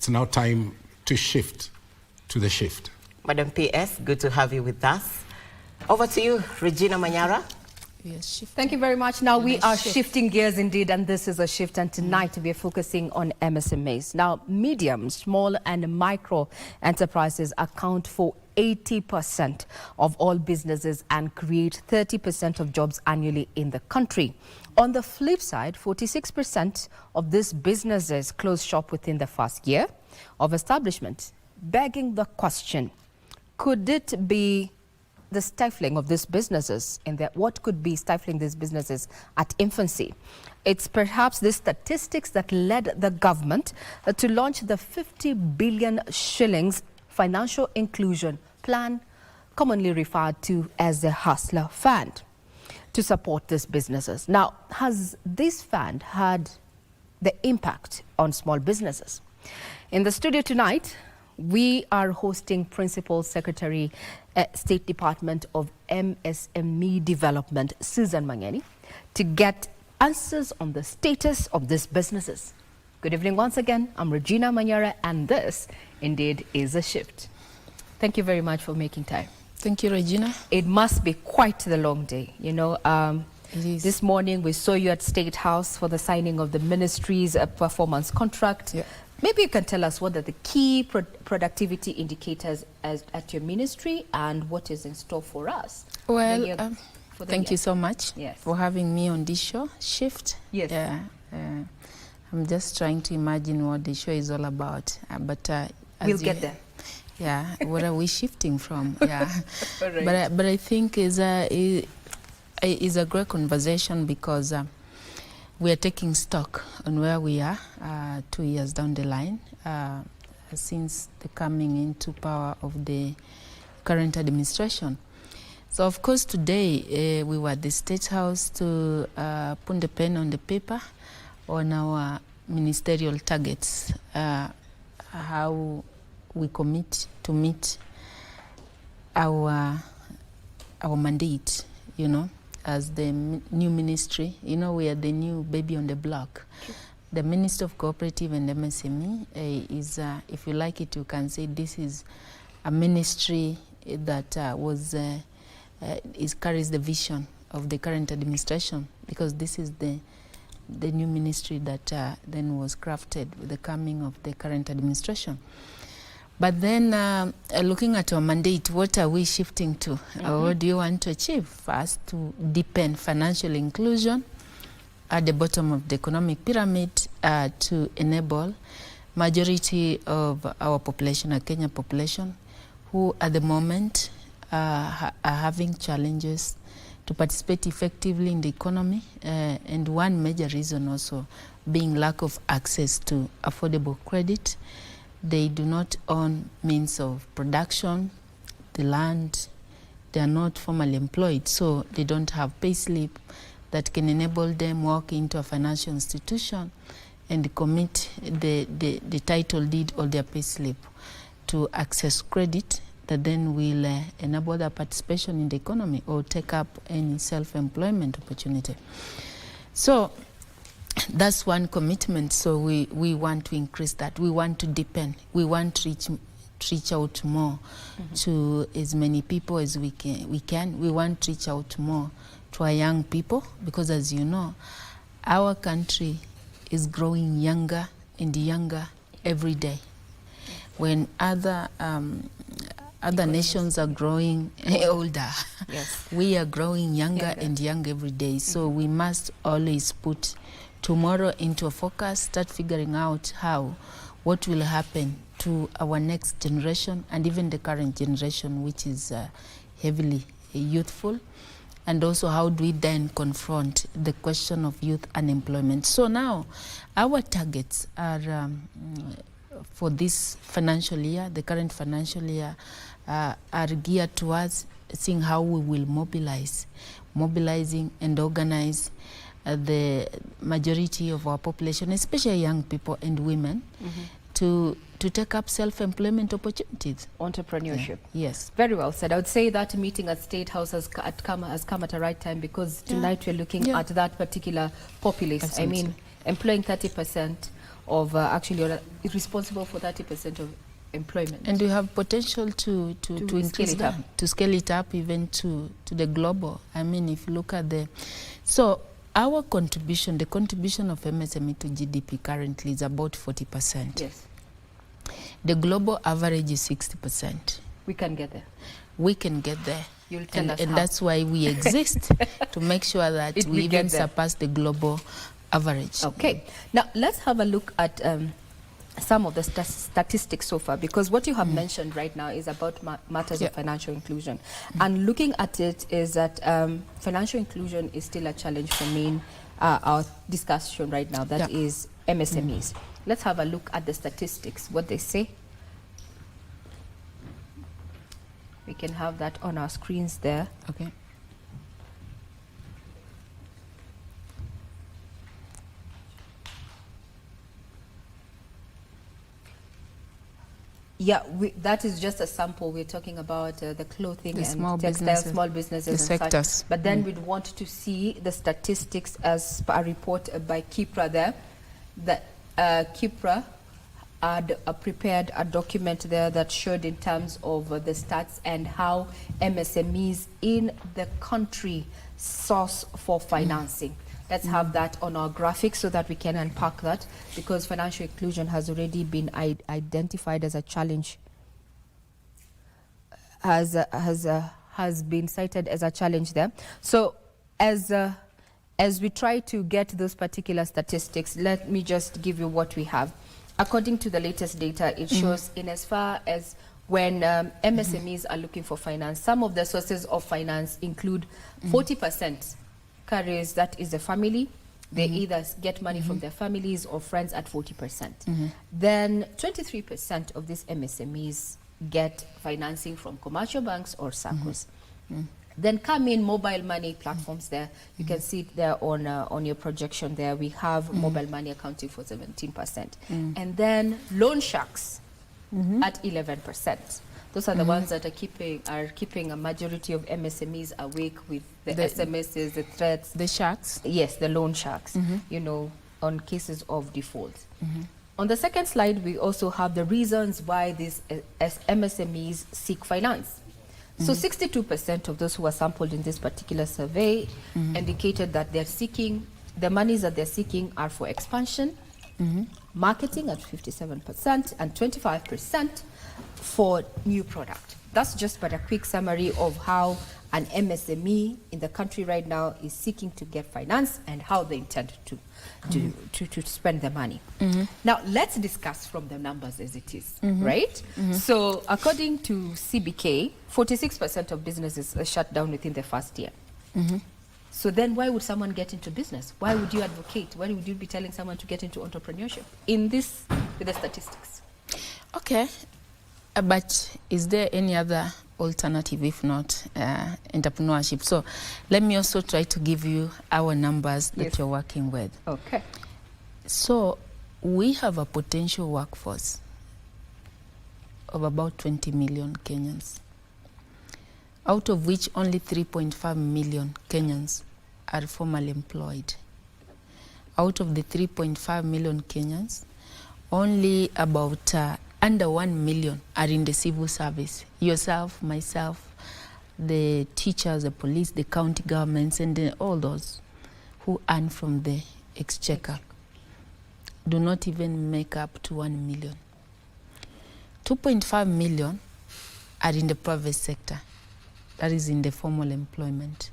now time to shift to the shift. Madam PS, good to have you with us. Over to you, Regina Manyara. Yes, thank you very much. Now we are shifting gears indeed, and this is a shift, and tonight we are focusing on MSMEs. Now, medium, small and micro enterprises account for 80% of all businesses and create 30% of jobs annually in the country. On the flip side, 46% of these businesses close shop within the first year of establishment, begging the question, could it be the stifling of these businesses in that what could be stifling these businesses at infancy? It's perhaps the statistics that led the government to launch the 50 billion shillings financial inclusion plan, commonly referred to as the Hustler Fund, to support these businesses. Now, has this fund had the impact on small businesses? In the studio tonight, we are hosting Principal Secretary, State Department of MSME Development, Susan Mang'eni, to get answers on the status of these businesses. Good evening once again. I'm Regina Manyara, and this indeed is a shift. Thank you very much for making time. Thank you, Regina. It must be quite the long day. You know, it is. This morning we saw you at State House for the signing of the ministry's performance contract. Yeah. Maybe you can tell us what are the key productivity indicators at your ministry and what is in store for us. Well, thank you so much for having me on this show, Shift. Yes. I'm just trying to imagine what the show is all about. But we'll get there. Yeah, what are we shifting from? Yeah. Right. But I think is a great conversation because we are taking stock on where we are 2 years down the line since the coming into power of the current administration. So of course today we were at the State House to put the pen on the paper on our ministerial targets, how we commit to meet our mandate, you know, as the new ministry. You know, we are the new baby on the block. Sure. The Minister of Cooperative and MSME is, if you like it, you can say this is a ministry that carries the vision of the current administration, because this is the new ministry that then was crafted with the coming of the current administration. But then looking at our mandate, what are we shifting to? What do you want to achieve? First, to deepen financial inclusion at the bottom of the economic pyramid to enable majority of our population, our Kenya population, who at the moment are having challenges to participate effectively in the economy. And one major reason also being lack of access to affordable credit. They do not own means of production, the land, they are not formally employed, so they don't have pay slip that can enable them walk into a financial institution and commit the title deed or their pay slip to access credit that then will enable their participation in the economy or take up any self-employment opportunity. So that's one commitment. So we want to increase that. We want to deepen. We want to reach out more to as many people as we can. We want to reach out more to our young people, because as you know, our country is growing younger and younger every day. When other nations are growing older, yes, we are growing younger and younger every day. So we must always put tomorrow into a focus, start figuring out what will happen to our next generation and even the current generation, which is heavily youthful, and also how do we then confront the question of youth unemployment. So now our targets are for this financial year, the current financial year, are geared towards seeing how we will mobilizing and organize the majority of our population, especially young people and women, to take up self-employment opportunities. Entrepreneurship. Yes. Very well said. I would say that meeting at State House has come at the right time, because tonight we're looking at that particular populace. Absolutely. I mean, employing 30% of actually responsible for 30% of employment. And we have potential to increase scale it up. that, to scale it up even to the global. I mean, if you look at so our contribution, the contribution of MSME to GDP currently is about 40%. Yes. The global average is 60%. We can get there. We can get there. You'll tell us and how. that's why we exist, to make sure that we even surpass the global average. Okay. Now, let's have a look at some of the statistics so far, because what you have mentioned right now is about matters of financial inclusion. And looking at it is that financial inclusion is still a challenge for main our discussion right now, that is MSMEs. Let's have a look at the statistics, what they say. We can have that on our screens there. Okay. Yeah, that is just a sample. We're talking about the clothing and small textile, businesses, small businesses the and sectors. such. But then we'd want to see the statistics as per a report by Kipra there. That Kipra had prepared a document there that showed in terms of the stats and how MSMEs in the country source for financing. Let's have that on our graphic so that we can unpack that, because financial inclusion has already been identified as a challenge, has been cited as a challenge there. So as we try to get those particular statistics, let me just give you what we have. According to the latest data, it shows in as far as when MSMEs are looking for finance, some of the sources of finance include 40% carries, that is the family. They either get money from their families or friends at 40%. Then 23% of these MSMEs get financing from commercial banks or SACCOs. Then come in mobile money platforms there. You can see it there on your projection there. We have mobile money accounting for 17%. And then loan sharks at 11%. Those are the ones that are keeping a majority of MSMEs awake with the SMSs, the threats. The sharks? Yes, the loan sharks, you know, on cases of default. On the second slide, we also have the reasons why these MSMEs seek finance. So 62% of those who were sampled in this particular survey indicated that they're seeking, the monies that they're seeking are for expansion, marketing at 57%, and 25% for new product. That's just but a quick summary of how an MSME in the country right now is seeking to get finance and how they intend to spend the money. Now, let's discuss from the numbers as it is, right? So, according to CBK, 46% of businesses are shut down within the first year. So then why would someone get into business? Why would you advocate? Why would you be telling someone to get into entrepreneurship in this, with the statistics? Okay. But is there any other alternative if not entrepreneurship? So let me also try to give you our numbers that you're working with. Okay. So we have a potential workforce of about 20 million Kenyans, out of which only 3.5 million Kenyans are formally employed. Out of the 3.5 million Kenyans, only about under 1 million are in the civil service. Yourself, myself, the teachers, the police, the county governments, and all those who earn from the exchequer do not even make up to 1 million. 2.5 million are in the private sector, that is in the formal employment.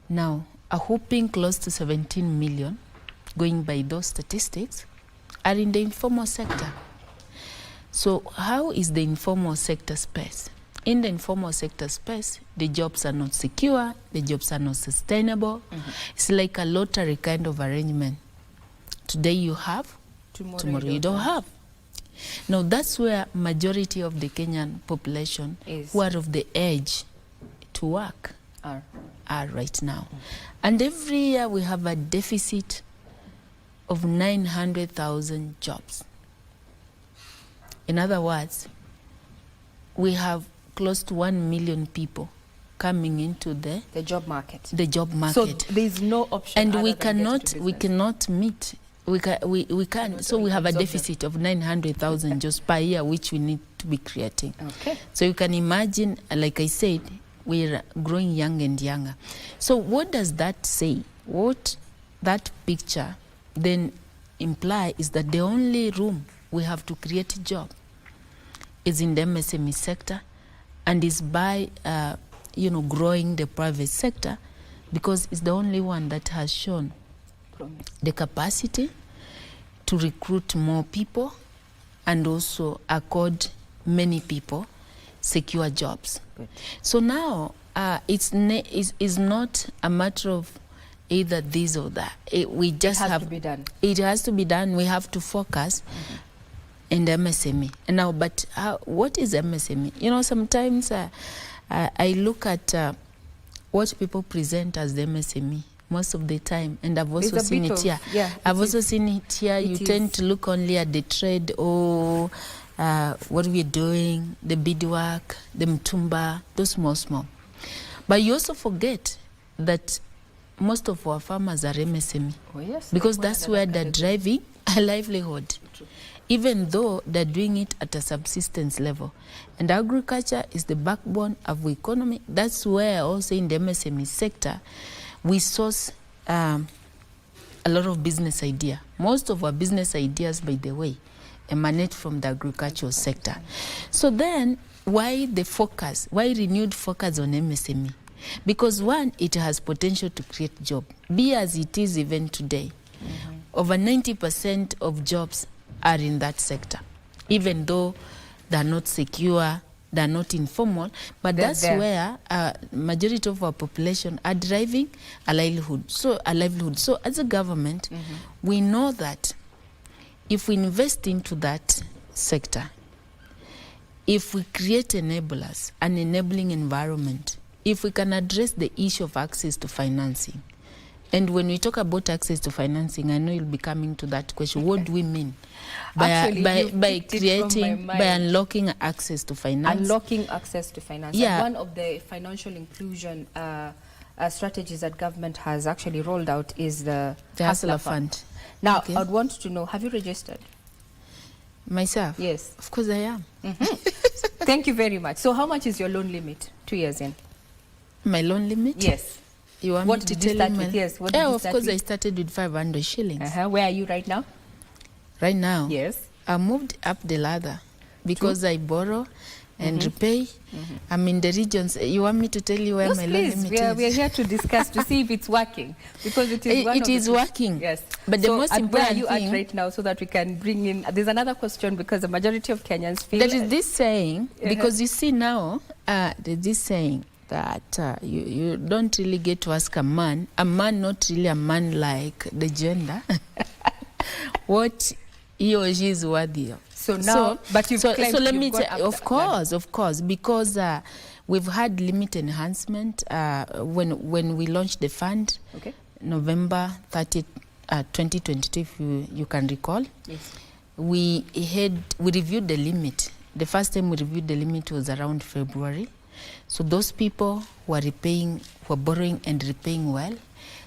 Now, a whopping close to 17 million, going by those statistics, are in the informal sector. So how is the informal sector space? In the informal sector space, the jobs are not secure, the jobs are not sustainable. It's like a lottery kind of arrangement. Today you have, tomorrow you don't have. Now that's where majority of the Kenyan population who are of the age to work are right now. And every year we have a deficit of 900,000 jobs. In other words, we have close to 1 million people coming into the job market. The job market. So there's no option. And we cannot meet We can't. So we have a deficit of 900,000 just per year, which we need to be creating. Okay. So you can imagine, like I said, we're growing young and younger. So what does that say? What that picture then imply is that the only room we have to create a job is in the MSME sector, and is by growing the private sector, because it's the only one that has shown the capacity to recruit more people and also accord many people secure jobs. Good. So now it's not a matter of either this or that. We just It has have to be done. It has to be done. We have to focus in the MSME. And now, but what is MSME? You know, sometimes I look at what people present as the MSME most of the time, and I've also seen it here. Yeah, I've also seen it here. You tend to look only at the trade or what we're doing, the beadwork, the mtumba, those small. But you also forget that most of our farmers are MSME. Oh, yes. Because that's where they're driving a livelihood. True. Even though they're doing it at a subsistence level. And agriculture is the backbone of the economy. That's where also in the MSME sector, we source a lot of business idea. Most of our business ideas, by the way, emanate from the agricultural sector. So then, why renewed focus on MSME? Because one, it has potential to create job. Be as it is even today. Over 90% of jobs are in that sector, even though they're not secure, they're not informal, but that's where majority of our population are driving a livelihood. So as a government, we know that if we invest into that sector, if we create enablers, an enabling environment, if we can address the issue of access to financing, and when we talk about access to financing, I know you'll be coming to that question. What do we mean by unlocking access to finance? Unlocking access to finance. Yeah. And one of the financial inclusion strategies that government has actually rolled out is the Hustler Fund. Now, Okay. I'd want to know, have you registered? Myself? Yes. Of course I am. Thank you very much. So how much is your loan limit 2 years in? My loan limit? Yes. You want What me to did you tell start you with? Yes. What Yeah, did you of start course with? I started with 500 shillings. Where are you right now? Right now? Yes. I moved up the ladder because I borrow and repay. I'm in the regions. You want me to tell you where Yes, my loan please. limit We are is? here to discuss to see if it's working, because it is. It is working. Yes. But the So, most and where are important you thing at right now, so that we can bring in? There's another question, because the majority of Kenyans feel there is this saying, because you see now, there's this saying that you don't really get to ask a man, not really a man like the gender, what he or she is worthy of. So now, but you've claimed let you've me gone tell, after of course, because we've had limit enhancement when we launched the fund, Okay. November 30th, 2022, if you can recall. Yes. We reviewed the limit. The first time we reviewed the limit was around February. So those people who are borrowing and repaying well,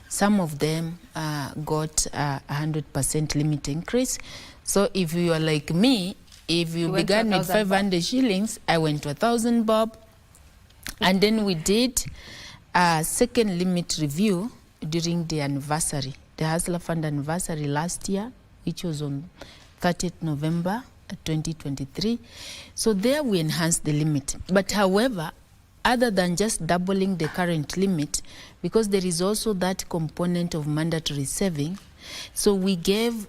some of them got 100% limit increase. So if you are like me, if you began with 500 shillings, I went to 1,000 bob. And then we did a second limit review during the anniversary, the Hustler Fund anniversary last year, which was on 30th November 2023. So there we enhanced the limit. But however, other than just doubling the current limit, because there is also that component of mandatory saving, so we gave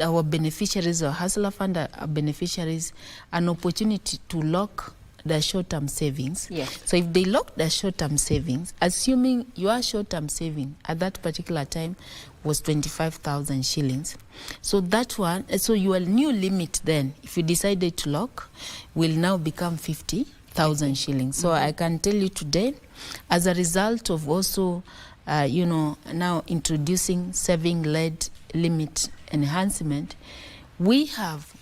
our beneficiaries, or Hustler Fund beneficiaries, an opportunity to lock their short-term savings. Yes. So if they lock their short-term savings, assuming your short-term saving at that particular time was 25,000 shillings, so that one, so your new limit then, if you decided to lock, will now become 50,000 shillings. So I can tell you today, as a result of also, now introducing saving-led limit enhancement, we have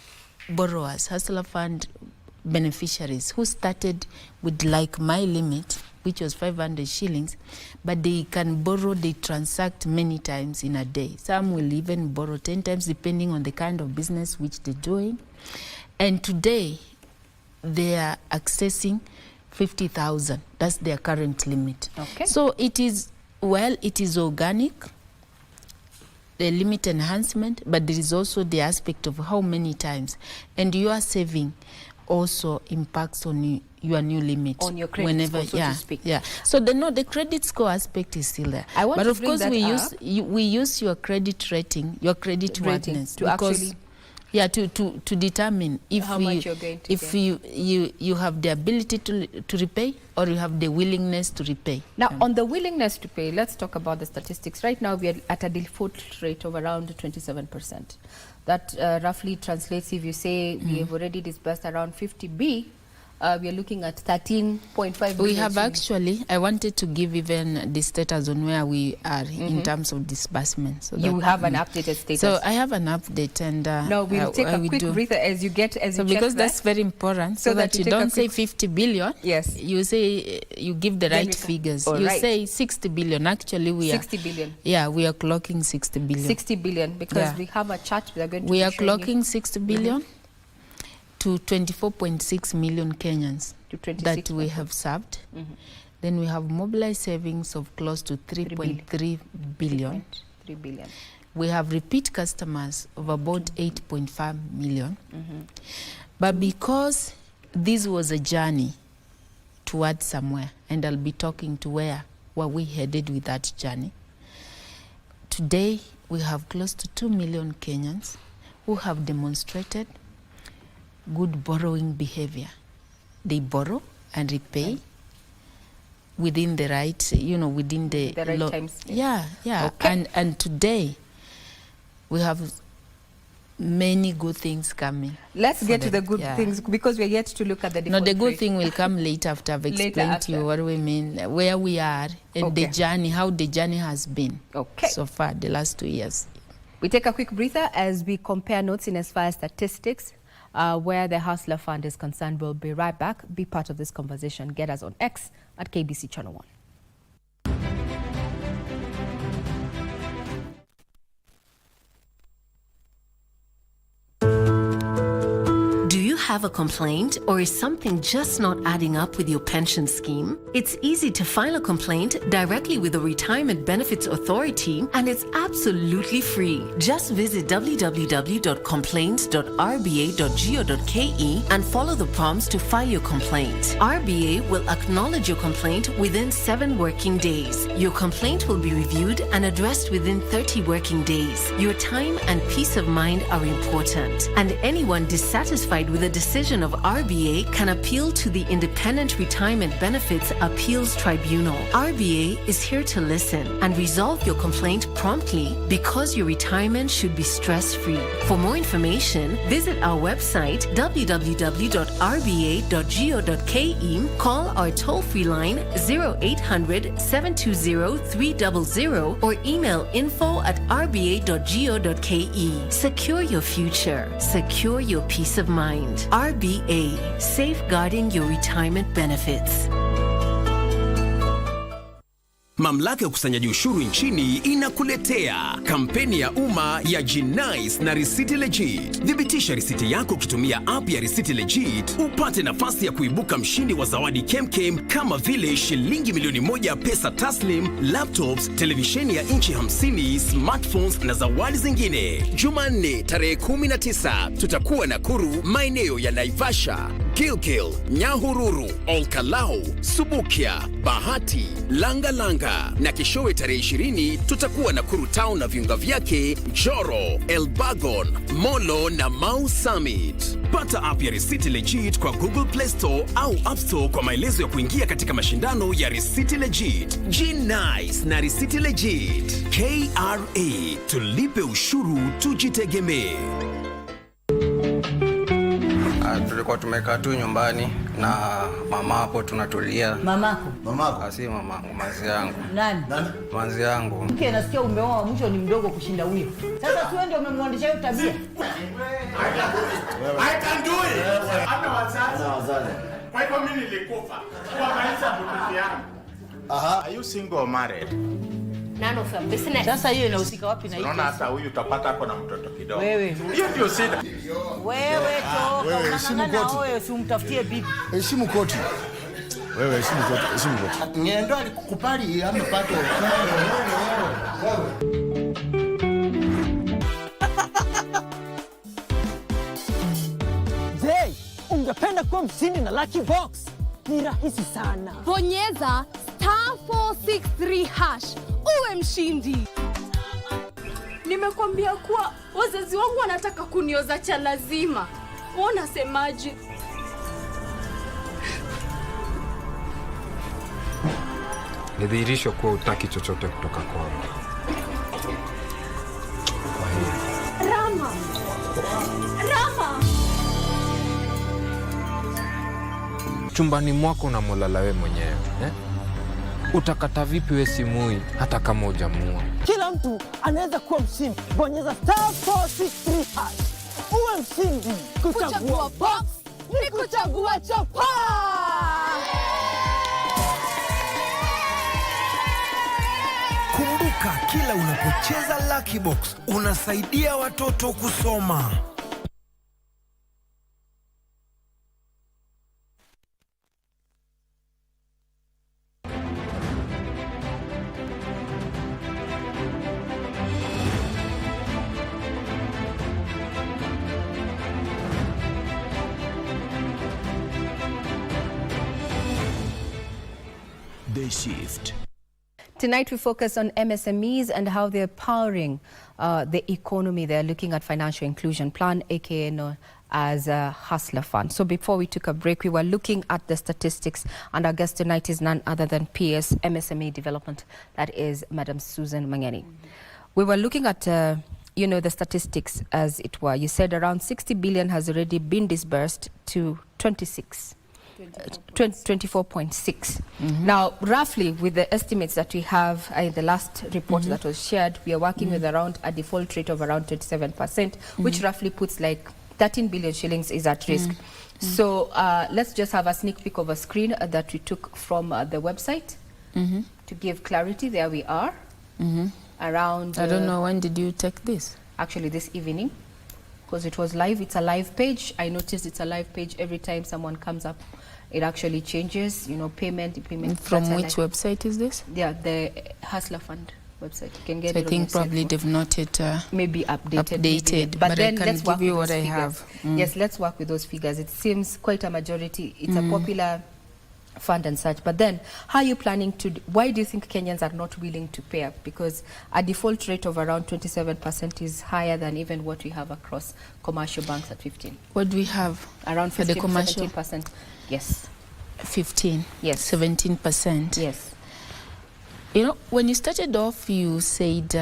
borrowers, Hustler Fund beneficiaries, who started with like my limit, which was 500 shillings, but they can borrow, they transact many times in a day. Some will even borrow 10 times depending on the kind of business which they're doing. And today, they are accessing 50,000. That's their current limit. Okay. So it is, well, it is organic, the limit enhancement, but there is also the aspect of how many times. And your saving also impacts on your new limit. On your credit score, so to speak. Yeah. So the credit score aspect is still there. I want but to of bring course, that we use your credit rating, your credit worthiness, to because actually... Yeah, to determine if how much you're going to if get. you have the ability to repay, or you have the willingness to repay. Now, on the willingness to pay, let's talk about the statistics. Right now, we are at a default rate of around 27%. That roughly translates, if you say we have already disbursed around 50B, we are looking at 13.5 billion. We have actually, I wanted to give even the status on where we are in terms of disbursement. So you have an updated status. So I have an update, and no, we'll take a quick breather as you get, so you because that's very important, so that you don't say 50 billion. Yes. You say, you give the right figures. You say 60 billion. Actually, we 60 billion. Yeah, we are clocking 60 billion. 60 billion, because we have a chart we are going to we are clocking 60 billion. To 24.6 million Kenyans that we have served. Then we have mobilized savings of close to 3.3 billion. 3 billion. We have repeat customers of about 8.5 million. But because this was a journey towards somewhere, and I'll be talking to where we headed with that journey, today we have close to 2 million Kenyans who have demonstrated good borrowing behavior. They borrow and repay within the right, within the right times. Yeah. Okay. And today we have many good things coming. Let's get to the good things, because we're yet to look at the default the good rate. thing will come later after I've explained to you what we mean, where we are, and the journey, how the journey has been so far, the last 2 years. We take a quick breather as we compare notes in as far as statistics. Where the Hustler Fund is concerned. We'll be right back. Be part of this conversation. Get us on X at KBC Channel 1. Have a complaint, or is something just not adding up with your pension scheme? It's easy to file a complaint directly with the Retirement Benefits Authority, and it's absolutely free. Just visit www.complaints.rba.go.ke and follow the prompts to file your complaint. RBA will acknowledge your complaint within 7 working days. Your complaint will be reviewed and addressed within 30 working days. Your time and peace of mind are important, and anyone dissatisfied with a decision of RBA can appeal to the Independent Retirement Benefits Appeals Tribunal. RBA is here to listen and resolve your complaint promptly, because your retirement should be stress-free. For more information, visit our website www.rba.go.ke, call our toll-free line 0800 720 300, or email info@rba.go.ke. Secure your future. Secure your peace of mind. RBA, safeguarding your retirement benefits. Mamlaka ya ukusanyaji ushuru nchini inakuletea kampeni ya umma ya G-Nice na Risiti Legit. Thibitisha risiti yako ukitumia app ya Risiti Legit, upate nafasi ya kuibuka mshindi wa zawadi kemkem kama vile shilingi milioni 1 pesa taslim, laptops, televisheni ya inchi 50, smartphones na zawadi zingine. Jumanne tarehe 19 tutakuwa Nakuru, maeneo ya Naivasha, Gilgil, Nyahururu, Olkalau, Subukia, Bahati, Langa, na keshowe tarehe 20 tutakuwa Nakuru Town na viunga vyake, Njoro, Elbagon, Molo na Mau Summit. Pata app ya Risiti Legit kwa Google Play Store au App Store kwa maelezo ya kuingia katika mashindano ya Risiti Legit. G-Nice na Risiti Legit. KRA, tulipe ushuru tujitegemee. Tulikuwa tumekaa tu nyumbani na mama hapo tunatulia. Mamako? Mamako? Si mamangu, manzi yangu. Nani? Manzi yangu. Mke nasikia umeoa mwisho ni mdogo kushinda huyo. Sasa tu ndio umemwandisha hiyo tabia. I can do it. Hata wazazi. Kwa hivyo mimi nilikufa kwa maisha mtoto yangu. Are you single or married? None of them. Business. Sasa hiyo inahusika wapi na hii? Unaona hata huyu utapata hapo na mtoto kidogo. Wewe. Hiyo ndio shida. Wewe toka, wewe, heshimu unang'ang'ana koti. wewe, si umtafutie bibi. Heshimu koti. Wewe heshimu koti, heshimu koti. Ngendo alikukubali amepata. Je, ungependa kuwa mshindi na Lucky Box? Ni rahisi sana. Bonyeza *463# uwe mshindi. Nimekwambia kuwa wazazi wangu wanataka kunioza cha lazima. Wewe unasemaje? Ni dhihirisho kuwa hutaki chochote kutoka kwangu. Kwa hiyo Rama! Rama! chumbani mwako unamolala wewe mwenyewe, eh? Utakata vipi wewe simui hata kama hujamuua? Kila mtu anaweza kuwa mshindi. Bonyeza *463# uwe mshindi. Kuchagua box ni kuchagua chapa. Kumbuka, kila unapocheza Lucky Box unasaidia watoto kusoma. The Shift. Tonight we focus on MSMEs and how they're powering the economy. They're looking at financial inclusion plan, aka known as a Hustler Fund. So before we took a break, we were looking at the statistics, and our guest tonight is none other than PS MSME Development. That is Madam Susan Mang'eni. We were looking at the statistics as it were. You said around 60 billion has already been disbursed to 24.6. Now, roughly, with the estimates that we have in the last report that was shared, we are working with around a default rate of around 27%, which roughly puts like 13 billion shillings is at risk. So let's just have a sneak peek of a screen that we took from the website to give clarity. There we are. Around... I don't know, when did you take this? Actually, this evening, because it was live. It's a live page. I noticed it's a live page every time someone comes up. It actually changes, payment. From which website is this? Yeah, the Hustler Fund website. You can get So it I think on your probably cell phone. they've not yet maybe updated. Maybe. But then I can let's work give you with what I those have. figures. Yes, let's work with those figures. It seems quite a majority. It's a popular fund and such. But then, how are you planning to... Why do you think Kenyans are not willing to pay up? Because a default rate of around 27% is higher than even what we have across commercial banks at 15. What do we have? Around For the 15, commercial? 17%. Yes. 15? Yes. 17%? Yes. When you started off, you said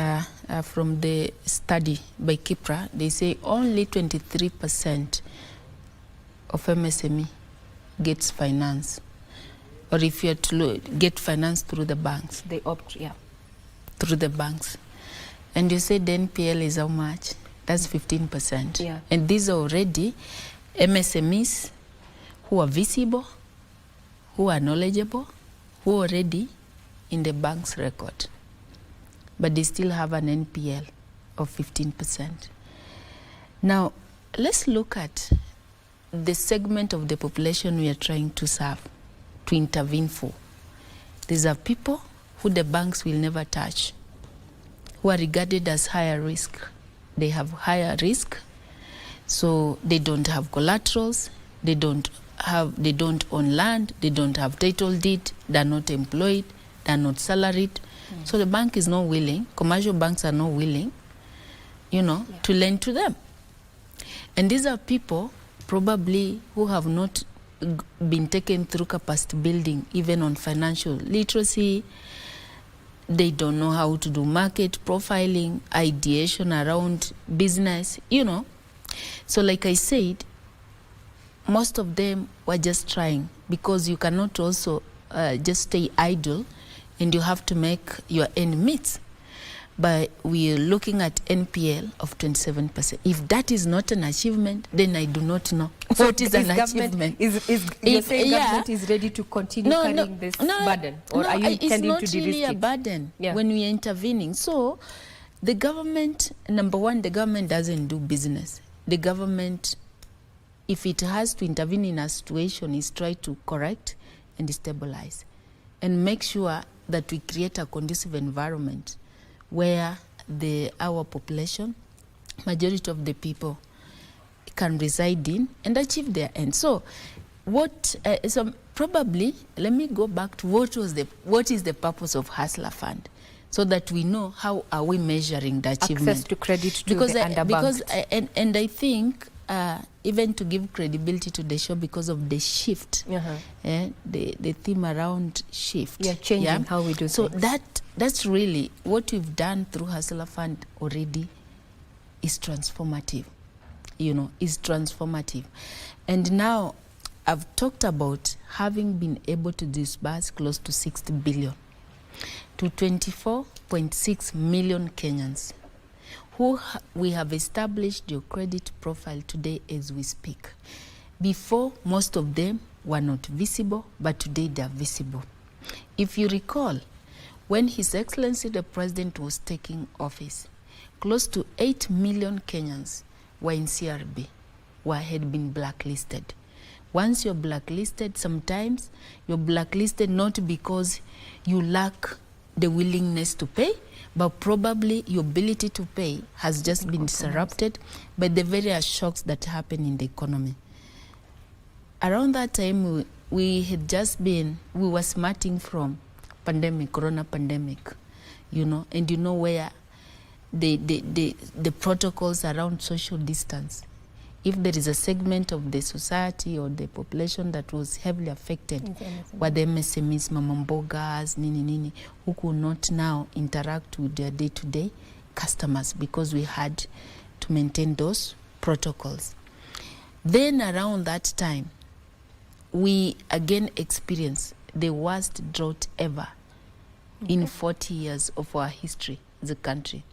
from the study by Kipra, they say only 23% of MSME gets finance. Or if you are to get finance through the banks. They opt, yeah. Through the banks. And you said the NPL is how much? That's 15%. Yeah. And these are already MSMEs who are visible, who are knowledgeable, who are already in the bank's record. But they still have an NPL of 15%. Now, let's look at the segment of the population we are trying to serve, to intervene for. These are people who the banks will never touch, who are regarded as higher risk. They have higher risk, so they don't have collaterals, they don't own land, they don't have title deed, they're not employed, they're not salaried. So the bank is not willing, commercial banks are not willing, to lend to them. And these are people probably who have not been taken through capacity building, even on financial literacy. They don't know how to do market profiling, ideation around business, So like I said, most of them were just trying, because you cannot also just stay idle, and you have to make your end meet. but we are looking at NPL of 27%. If that is not an achievement, then I do not know what is an achievement. You're saying government is ready to continue carrying this burden? Or are you intending to de-risk it? It's not really a burden when we are intervening. So the government, number one, the government doesn't do business. The government, if it has to intervene in a situation, is try to correct and stabilize and make sure that we create a conducive environment where our population, majority of the people, can reside in and achieve their end. So so probably, let me go back to what is the purpose of Hustler Fund, so that we know how are we measuring the achievement. Access to credit to the underbanked. And I think even to give credibility to the show, because of the shift, the theme around shift. Yeah, changing how we do so things. That's really what we've done through Hustler Fund already is transformative, is transformative. And now I've talked about having been able to disburse close to 60 billion to 24.6 million Kenyans who we have established your credit profile today as we speak. Before, most of them were not visible, but today they are visible. If you recall, when His Excellency the President was taking office, close to 8 million Kenyans were in CRB, had been blacklisted. Once you're blacklisted, sometimes you're blacklisted not because you lack the willingness to pay, but probably your ability to pay has just been disrupted by the various shocks that happen in the economy. Around that time, we were smarting from corona pandemic, and where the protocols around social distance. If there is a segment of the society or the population that was heavily affected, were the MSMEs, mamambogas, nini, who could not now interact with their day-to-day customers because we had to maintain those protocols. Then around that time, we again experienced the worst drought ever in 40 years of our history as a country.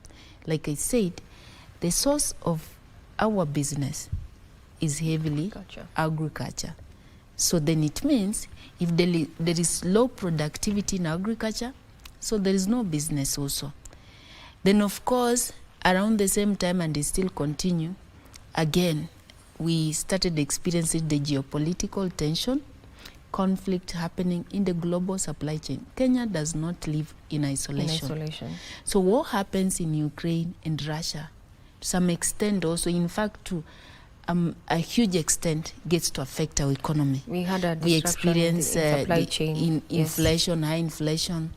Like I said, the source of our business is heavily agriculture. So then it means if there is low productivity in agriculture, so there is no business also. Then of course, around the same time, and they still continue, again, we started experiencing the geopolitical tension, conflict happening in the global supply chain. Kenya does not live in isolation. So what happens in Ukraine and Russia, to some extent also, in fact, to a huge extent, gets to affect our economy. We had a we experience in supply chain. Inflation, high inflation.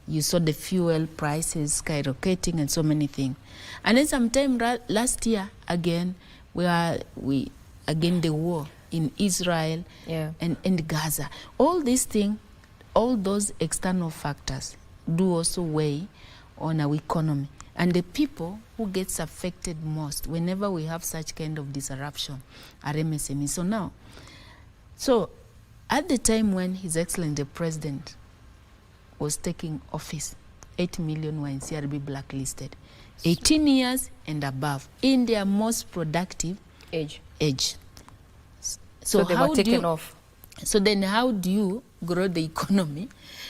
You saw the fuel prices skyrocketing and so many things. And then sometime last year, again, the war in Israel and Gaza. All these things, all those external factors do also weigh on our economy. And the people who gets affected most whenever we have such kind of disruption are MSMEs. So at the time when His Excellency the President was taking office, 8 million were in CRB blacklisted. 18 years and above, in their most productive age. So they were taken off. So then how do you grow the economy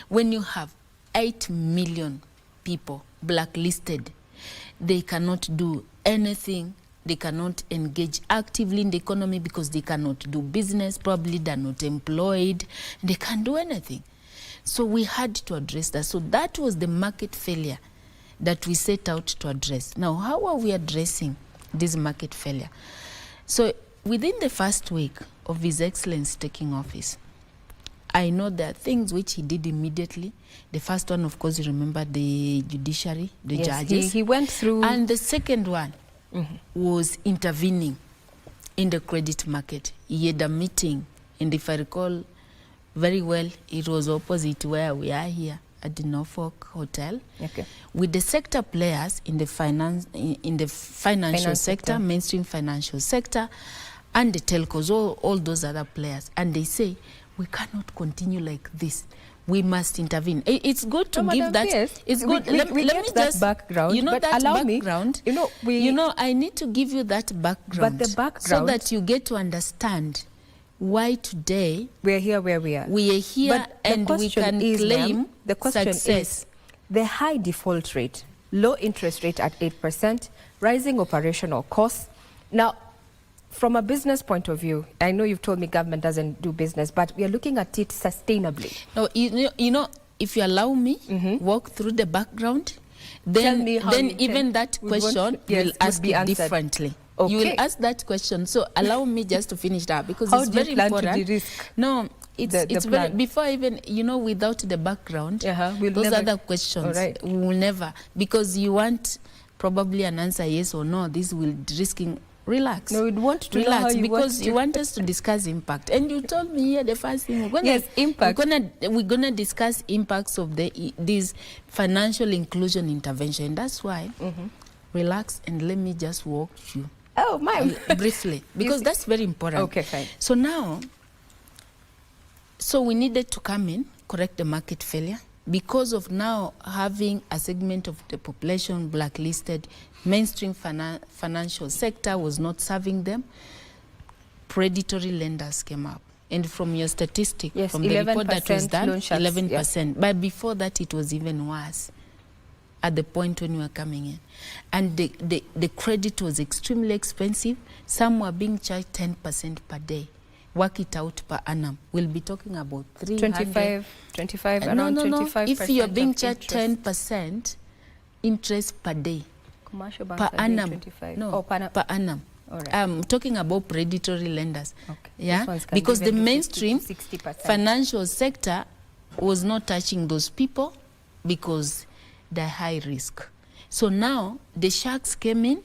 when you have 8 million people blacklisted? They cannot do anything. They cannot engage actively in the economy because they cannot do business. Probably they're not employed. They can't do anything. So we had to address that. So that was the market failure that we set out to address. Now, how are we addressing this market failure? So within the first week of His Excellency taking office, I know there are things which he did immediately. The first one, of course, you remember the judiciary, the judges. He went through. And the second one was intervening in the credit market. He had a meeting, and if I recall very well, it was opposite where we are here at the Norfolk Hotel, with the sector players in the financial sector, mainstream financial sector, and the telcos, all those other players. And they say, we cannot continue like this. we must intervene. It's good to give that. Yes, it's good. We let me get just background. You know but that allow background. Me, I need to give you that background. But the background, so that you get to understand why today we are here where we are. We are here, but and we can claim the question success. Is the high default rate, low interest rate at 8%, rising operational costs. Now, from a business point of view, I know you've told me government doesn't do business, but we are looking at it sustainably. No, you know, if you allow me, walk through the background, then even that question will ask it differently. Okay. You will ask that question. So allow me just to finish that, because How it's do you very plan important. To de-risk It's very, before even, without the background, those other questions will never, because you want probably an answer yes or no. This will risking. Relax. No, we'd want to relax, know how you because you want us to discuss impact. And you told me here the first thing impact. We're gonna discuss impacts of this financial inclusion intervention. And that's why relax and let me just walk you. Oh, my. Briefly, because that's very important. Okay, fine. So now, we needed to come in, correct the market failure, because of now having a segment of the population blacklisted. Mainstream financial sector was not serving them. Predatory lenders came up. And from your statistic, from the report that was done, 11%. But before that, it was even worse at the point when we were coming in. And the credit was extremely expensive. Some were being charged 10% per day. Work it out per annum. We'll be talking about 300. 25, around 25%. If you're being charged 10% interest per day, commercial banks per are annum, 25. per annum. Right. I'm talking about predatory lenders. Okay. Yeah, because the mainstream financial sector was not touching those people because they're high risk. So now the sharks came in,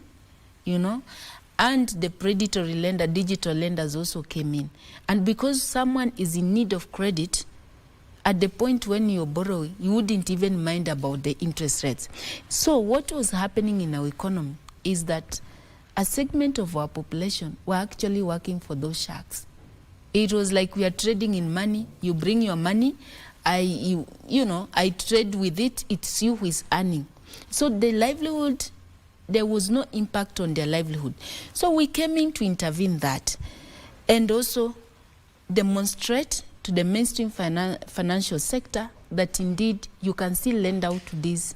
and the predatory lender, digital lenders also came in. And because someone is in need of credit, at the point when you're borrowing, you wouldn't even mind about the interest rates. So what was happening in our economy is that a segment of our population were actually working for those sharks. It was like we are trading in money. You bring your money, I trade with it. It's you who is earning. So the livelihood, there was no impact on their livelihood. So we came in to intervene that, and also demonstrate to the mainstream financial sector that indeed you can still lend out to this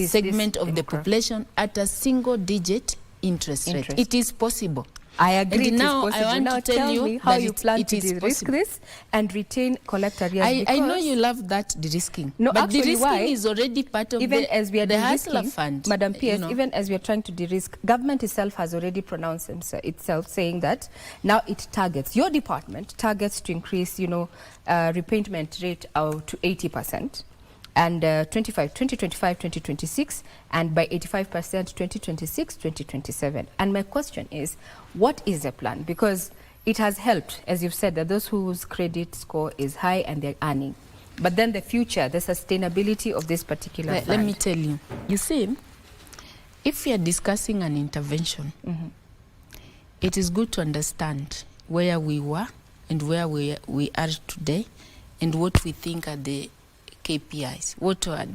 segment of the population at a single-digit interest rate. It is possible. I agree. And now it is possible. I want to tell you how you plan to de-risk this and retain collect arrears. I know you love that de-risking. No, but actually, de-risking is already part of as we are the hustler fund. Madam PS, even as we are trying to de-risk, government itself has already pronounced itself saying that now it targets, your department targets to increase, repayment rate to 80%. And 2025, 2026, and by 85%, 2026, 2027. And my question is, what is the plan? Because it has helped, as you've said, that those whose credit score is high and they're earning. But then the future, the sustainability of this particular fund. Let me tell you. You see, if we are discussing an intervention, it is good to understand where we were and where we are today, and what we think are the KPIs, what are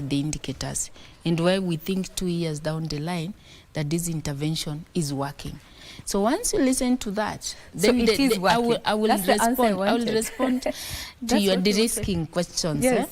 the indicators, and why we think 2 years down the line that this intervention is working. So once you listen to that, then I will respond to your de-risking questions. Yes.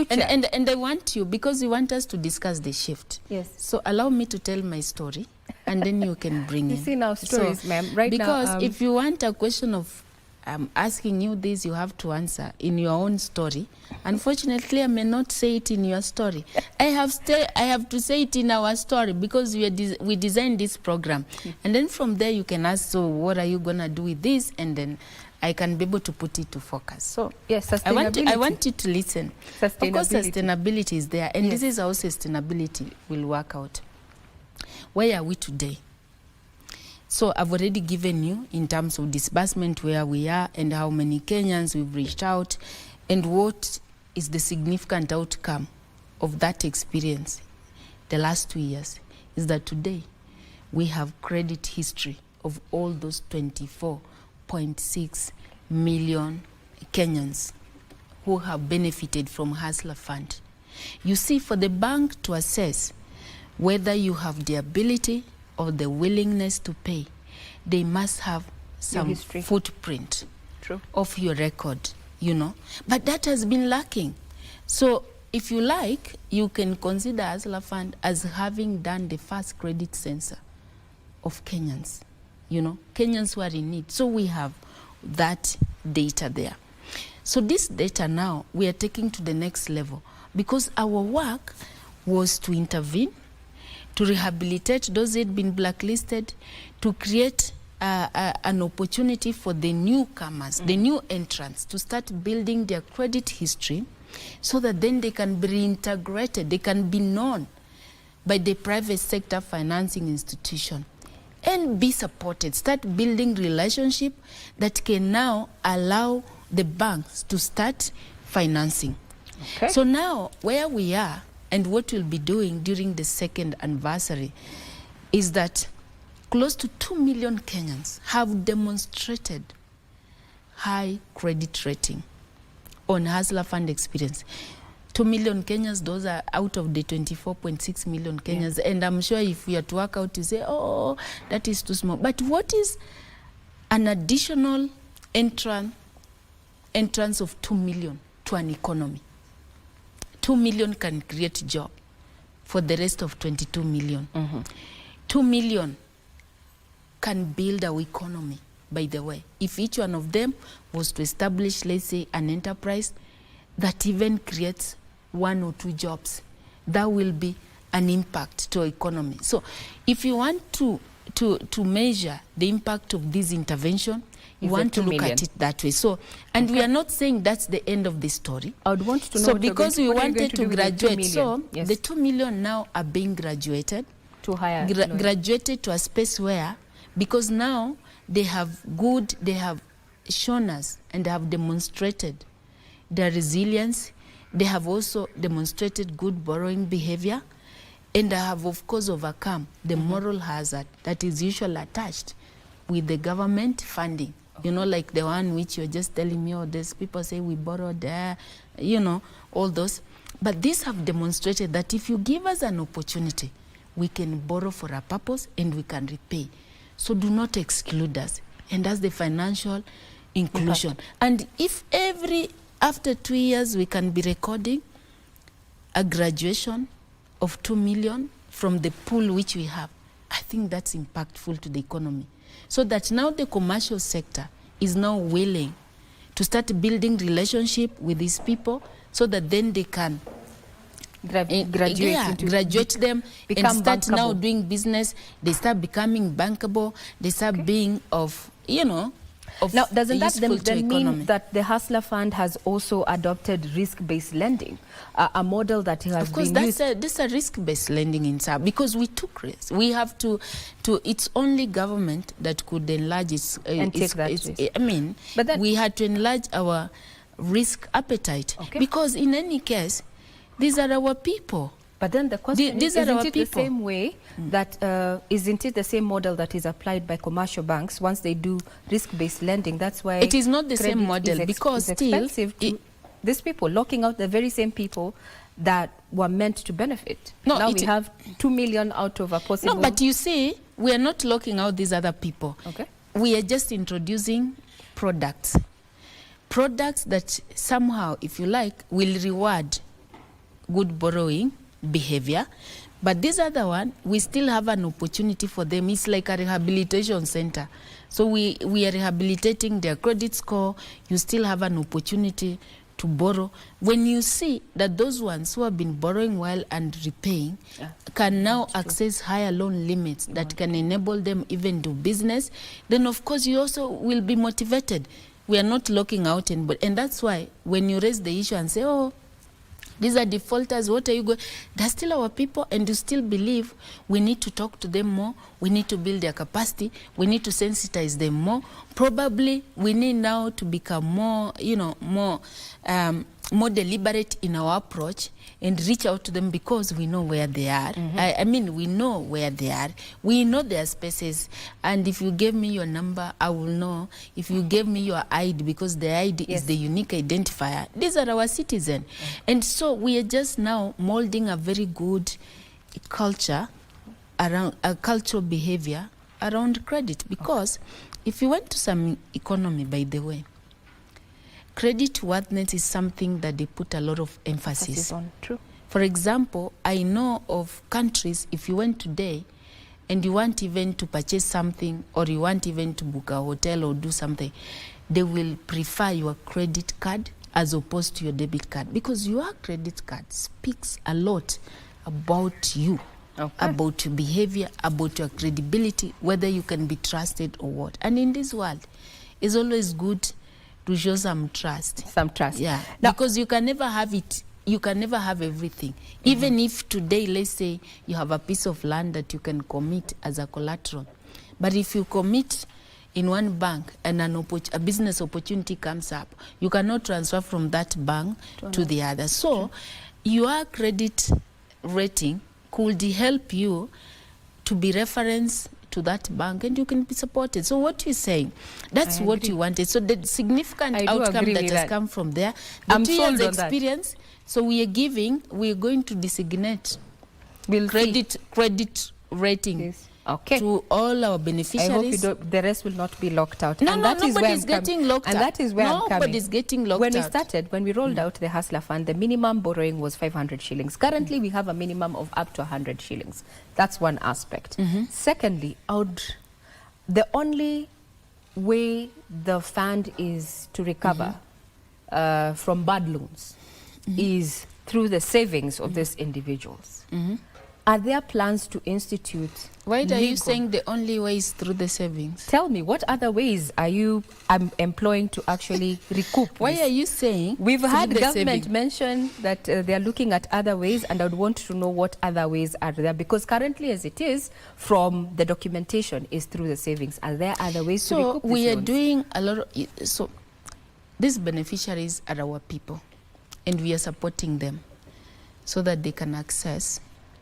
And I want you, because you want us to discuss the shift. Yes. So allow me to tell my story, and then you can bring in. You see now stories, ma'am. Right because now, if you want a question of I'm asking you this, you have to answer in your own story. Unfortunately, I may not say it in your story. I have to say it in our story, because we designed this program. And then from there you can ask, so what are you going to do with this? And then I can be able to put it to focus. So yes, sustainability. I want you to listen. Of course, sustainability is there, and this is how sustainability will work out. Where are we today? So I've already given you in terms of disbursement where we are and how many Kenyans we've reached out, and what is the significant outcome of that experience the last 2 years is that today we have credit history of all those 24.6 million Kenyans who have benefited from Hustler Fund. You see, for the bank to assess whether you have the ability or the willingness to pay, they must have some footprint of your record, you know. But that has been lacking. So if you like, you can consider Hustler Fund as having done the first credit censor of Kenyans, you know, Kenyans who are in need. So we have that data there. So this data now we are taking to the next level, because our work was to intervene, to rehabilitate those who had been blacklisted, to create an opportunity for the newcomers, the new entrants, to start building their credit history so that then they can be reintegrated, they can be known by the private sector financing institution and be supported, start building relationship that can now allow the banks to start financing. Okay. So now where we are and what we'll be doing during the second anniversary is that close to 2 million Kenyans have demonstrated high credit rating on Hustler Fund experience. 2 million Kenyans, those are out of the 24.6 million Kenyans. Yeah. And I'm sure if we are to work out, you say, oh, that is too small. But what is an additional entrance of 2 million to an economy? 2 million can create job for the rest of 22 million. 2 million can build our economy, by the way. If each one of them was to establish, let's say, an enterprise that even creates 1 or 2 jobs, that will be an impact to our economy. So if you want to measure the impact of this intervention, you want to look at it that way. So, and we are not saying that's the end of the story. I would want to know. So because we wanted to graduate, so the 2 million now are being graduated to higher graduated to a space where, because now they have shown us and they have demonstrated their resilience. They have also demonstrated good borrowing behavior, and they have of course overcome the moral hazard that is usually attached with the government funding. You know, like the one which you're just telling me, or there's people say we borrowed there, you know, all those. But these have demonstrated that if you give us an opportunity, we can borrow for a purpose and we can repay. So do not exclude us. And that's the financial inclusion. And if after 2 years we can be recording a graduation of 2 million from the pool which we have, I think that's impactful to the economy. So that now the commercial sector is now willing to start building relationship with these people so that then they can graduate them and start bankable. Now doing business. They start becoming bankable. They start being of, you know, now, doesn't that then mean that the Hustler Fund has also adopted risk-based lending, a model that has been used? Of course, this is a risk-based lending in South, because we took risks. We have to it's only government that could enlarge its risk. I mean, but then, we had to enlarge our risk appetite, because in any case, these are our people. But then the question is, isn't it the same way that, isn't it the same model that is applied by commercial banks once they do risk-based lending? That's why it is not the same model, because it's expensive to these people, locking out the very same people that were meant to benefit. No, now we have 2 million out of a possible... No, but you see, we are not locking out these other people. Okay. We are just introducing products that somehow, if you like, will reward good borrowing behavior. But this other one, we still have an opportunity for them. It's like a rehabilitation center. So we are rehabilitating their credit score. You still have an opportunity to borrow. When you see that those ones who have been borrowing well and repaying can now access higher loan limits that can enable them even do business, then of course you also will be motivated. We are not locking out, and that's why when you raise the issue and say, oh, these are defaulters, what are you going? They're still our people, and you still believe we need to talk to them more. We need to build their capacity. We need to sensitize them more. Probably we need now to become more, you know, more more deliberate in our approach and reach out to them because we know where they are. I mean, we know where they are. We know their spaces. And if you give me your number, I will know. If you give me your ID, because the ID is the unique identifier, these are our citizens. And so we are just now molding a very good culture around a cultural behavior around credit. Because if you went to some economy, by the way, credit worthiness is something that they put a lot of emphasis on. True. For example, I know of countries, if you went today and you want even to purchase something or you want even to book a hotel or do something, they will prefer your credit card as opposed to your debit card, because your credit card speaks a lot about you, about your behavior, about your credibility, whether you can be trusted or what. And in this world, it's always good to show some trust. Some trust. Yeah. Now, because you can never have it. You can never have everything. Even if today, let's say, you have a piece of land that you can commit as a collateral. But if you commit in one bank and a business opportunity comes up, you cannot transfer from that bank to the other. So your credit rating could help you to be referenced to that bank and you can be supported. So what you're saying, that's what you wanted. So the significant outcome that has come from there, the 2 years experience, so we are going to designate credit ratings to all our beneficiaries. I hope the rest will not be locked out. No, nobody's getting locked out. And that is where I'm coming. Nobody's getting locked out. When we rolled out the Hustler Fund, the minimum borrowing was 500 shillings. Currently, we have a minimum of up to 100 shillings. That's one aspect. Secondly, the only way the fund is to recover from bad loans is through the savings of these individuals. Are there plans to institute? Why are you saying the only way is through the savings? Tell me, what other ways are you employing to actually recoup? Why are you saying? We've had government mention that they are looking at other ways, and I would want to know what other ways are there, because currently, as it is, from the documentation is through the savings. Are there other ways to recoup? So we are doing a lot of, so these beneficiaries are our people, and we are supporting them so that they can access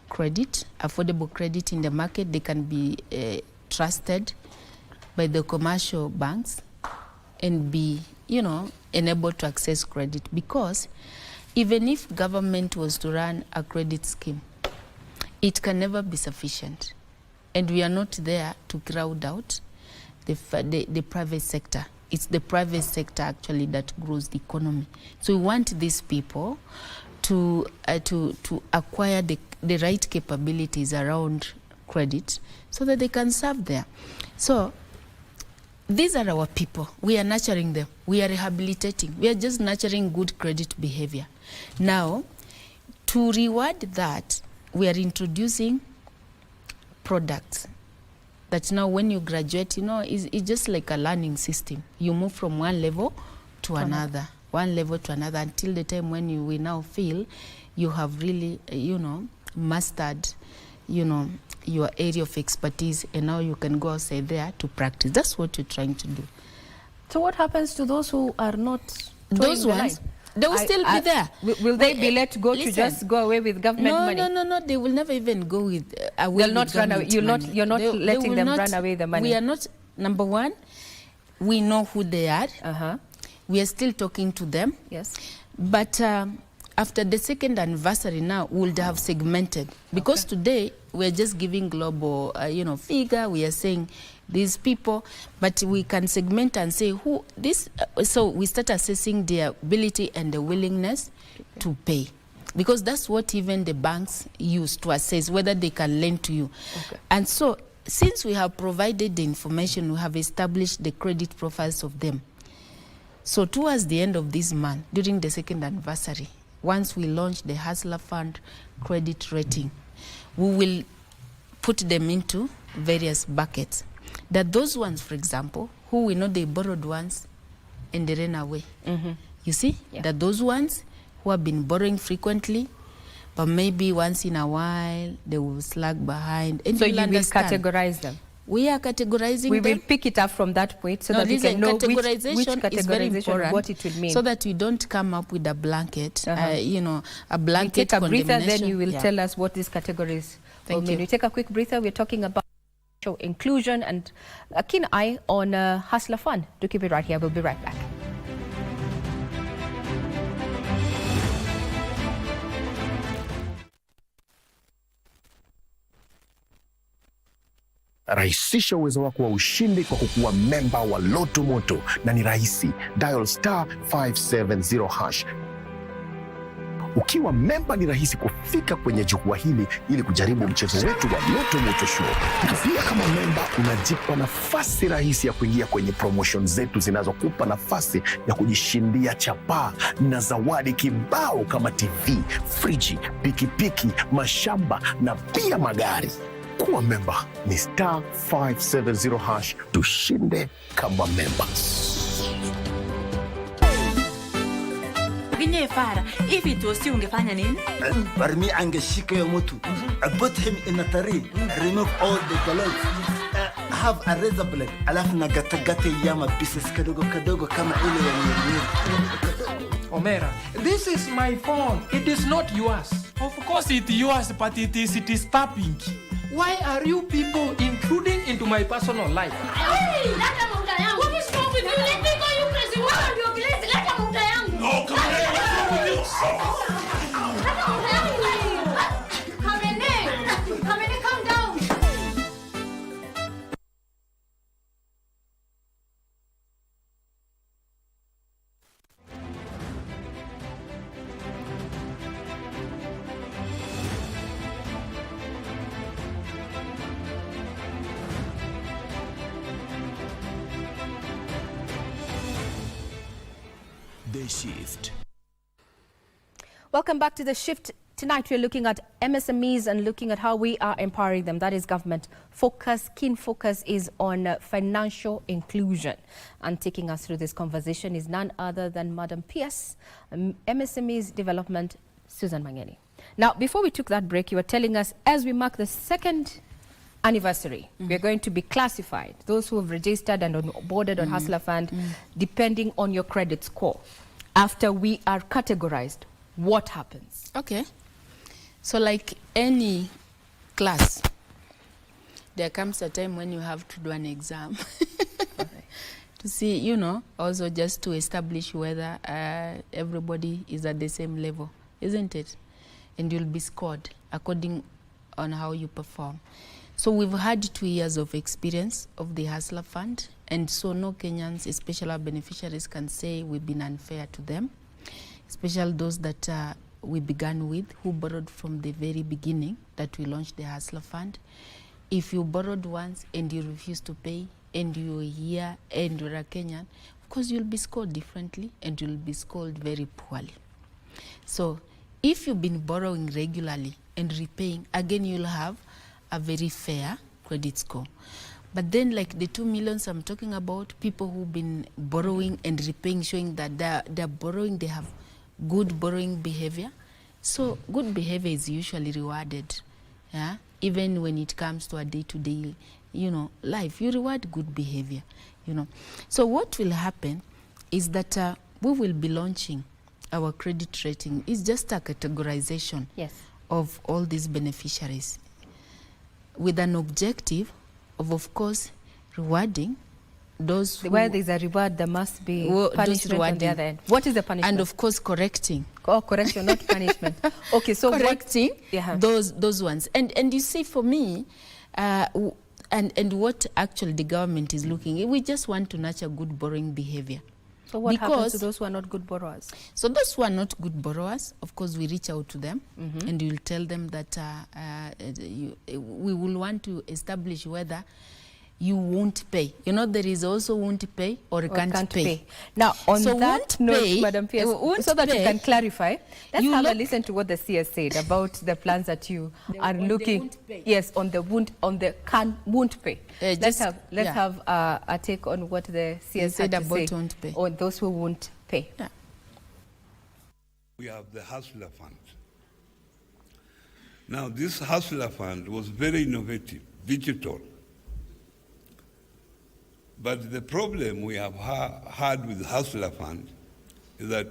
credit, affordable credit in the market. They can be trusted by the commercial banks and be, enabled to access credit. Because even if government was to run a credit scheme, it can never be sufficient. And we are not there to crowd out the private sector. It's the private sector actually that grows the economy. So we want these people to acquire the right capabilities around credit so that they can serve there. So these are our people. We are nurturing them. We are rehabilitating. We are just nurturing good credit behavior. Now, to reward that, we are introducing products that now when you graduate, it's just like a learning system. You move from one level to another. One level to another, until the time when we now feel you have really, mastered, your area of expertise, and now you can go outside there to practice. That's what you're trying to do. So what happens to those who are not? Those ones, they will still be there. Will they be let go to just go away with government money? No. They will never even go with away. They'll not run away. You're not letting them run away the money. We are not. Number one, we know who they are. We are still talking to them. Yes. But after the second anniversary now, we'll have segmented. Because today, we're just giving global, figure. We are saying these people, but we can segment and say who this. So we start assessing their ability and the willingness to pay. Because that's what even the banks use to assess whether they can lend to you. And so, since we have provided the information, we have established the credit profiles of them. So towards the end of this month, during the second anniversary, once we launch the Hustler Fund credit rating, we will put them into various buckets. That those ones, for example, who we know they borrowed once and they ran away. You see? That those ones who have been borrowing frequently, but maybe once in a while they will slag behind. And so you will categorize them? We are categorizing We them. will pick it up from that point so that we can know which categorization is very important, what it will mean. so that we don't come up with a blanket, you know, a blanket we take a breather, condemnation. then you will tell us what these categories will mean. We take a quick breather. We're talking about inclusion and a keen eye on Hustler Fund. Do keep it right here. We'll be right back. Rahisisha uwezo wako wa ushindi kwa kukuwa memba wa Loto Moto, na ni rahisi. Dial star 570 hash. Ukiwa memba ni rahisi kufika kwenye jukwaa hili ili kujaribu mchezo wetu wa Loto Moto Show. Na pia kama memba unajipa nafasi rahisi ya kuingia kwenye promotion zetu zinazokupa nafasi ya kujishindia chapaa na zawadi kibao kama TV, friji, pikipiki, mashamba na pia magari. Kuwa memba ni star 570 hash, tushinde kama members. Fara, if it was you, ungefanya nini? Barmi angeshika ya mtu. I put him in a tree, remove all the clothes, have a razor blade, alafu na gata yama pieces kadogo kadogo kama ile ya nyeri. Omera, this is my phone. It is not yours. Of course it is yours, but it is tapping. Why are you people intruding into my personal life? Hey, leta muda yangu. What is wrong with you? Let me go, you crazy woman. You're crazy. Leta muda yangu. No, come here. What's wrong with you? Leta muda yangu. Kamene, calm down. The Shift. Welcome back to The Shift. Tonight we're looking at MSMEs and looking at how we are empowering them. That is government focus. Keen focus is on financial inclusion. And taking us through this conversation is none other than Madam PS, MSMEs Development, Susan Mang'eni. Now, before we took that break, you were telling us as we mark the second anniversary, we are going to be classified, those who have registered and onboarded on Hustler Fund, depending on your credit score. After we are categorized, what happens? Okay. So like any class, there comes a time when you have to do an exam to see, you know, also just to establish whether everybody is at the same level, isn't it? And you'll be scored according on how you perform. So we've had 2 years of experience of the Hustler Fund, and so no Kenyans, especially our beneficiaries, can say we've been unfair to them, especially those that we began with, who borrowed from the very beginning that we launched the Hustler Fund. If you borrowed once and you refuse to pay, and you're here and you're a Kenyan, of course you'll be scored differently and you'll be scored very poorly. So if you've been borrowing regularly and repaying, again you'll have a very fair credit score. But then like the 2 millions I'm talking about, people who've been borrowing and repaying, showing that they're borrowing, they have good borrowing behavior. So good behavior is usually rewarded, yeah? Even when it comes to a day-to-day, you know, life, you reward good behavior, you know. So what will happen is that we will be launching our credit rating. It's just a categorization of all these beneficiaries, with an objective of course, rewarding those who... Where there's a reward, there must be punishment on the other end. What is the punishment? And of course, correcting. Oh, correction, not punishment. Okay, so correcting those ones. And you see, for me, and what actually the government is looking, we just want to nurture good borrowing behavior. So what happens to those who are not good borrowers? So those who are not good borrowers, of course, we reach out to them and we'll tell them that we will want to establish whether you won't pay. You know, there is also won't pay or can't pay. Now, on that note, Madam Pierce, so that you can clarify, let's have a listen to what the CS said about the plans that you are looking. Yes, on the won't pay. Let's have a take on what the CS said about won't pay. On those who won't pay. Yeah. We have the Hustler Fund. Now, this Hustler Fund was very innovative, digital. But the problem we have had with Hustler Fund is that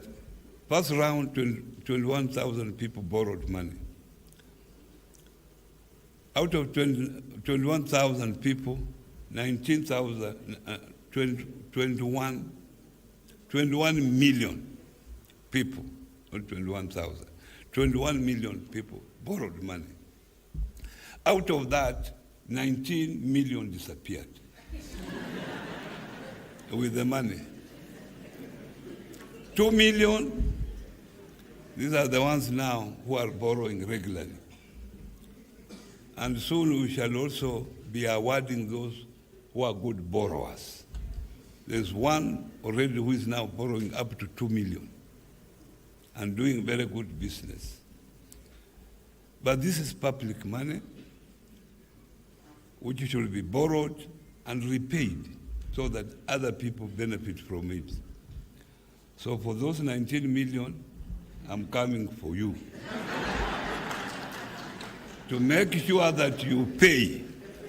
first round, 21,000 people borrowed money. Out of 21,000 people, 21 million people, not 21,000, 21 million people borrowed money. Out of that, 19 million disappeared with the money. 2 million, these are the ones now who are borrowing regularly. And soon we shall also be awarding those who are good borrowers. There's one already who is now borrowing up to 2 million and doing very good business. But this is public money which should be borrowed and repaid so that other people benefit from it. So for those 19 million, I'm coming for you. To make sure that you pay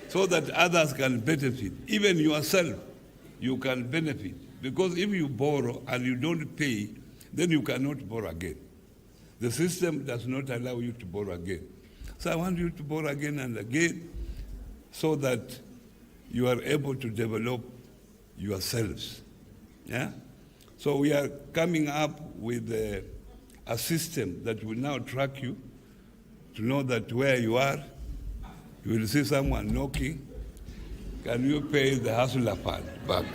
so that others can benefit. Even yourself, you can benefit. Because if you borrow and you don't pay, then you cannot borrow again. The system does not allow you to borrow again. So I want you to borrow again and again so that you are able to develop yourselves. Yeah? So we are coming up with a system that will now track you to know that where you are, you will see someone knocking. Can you pay the Hustler Fund back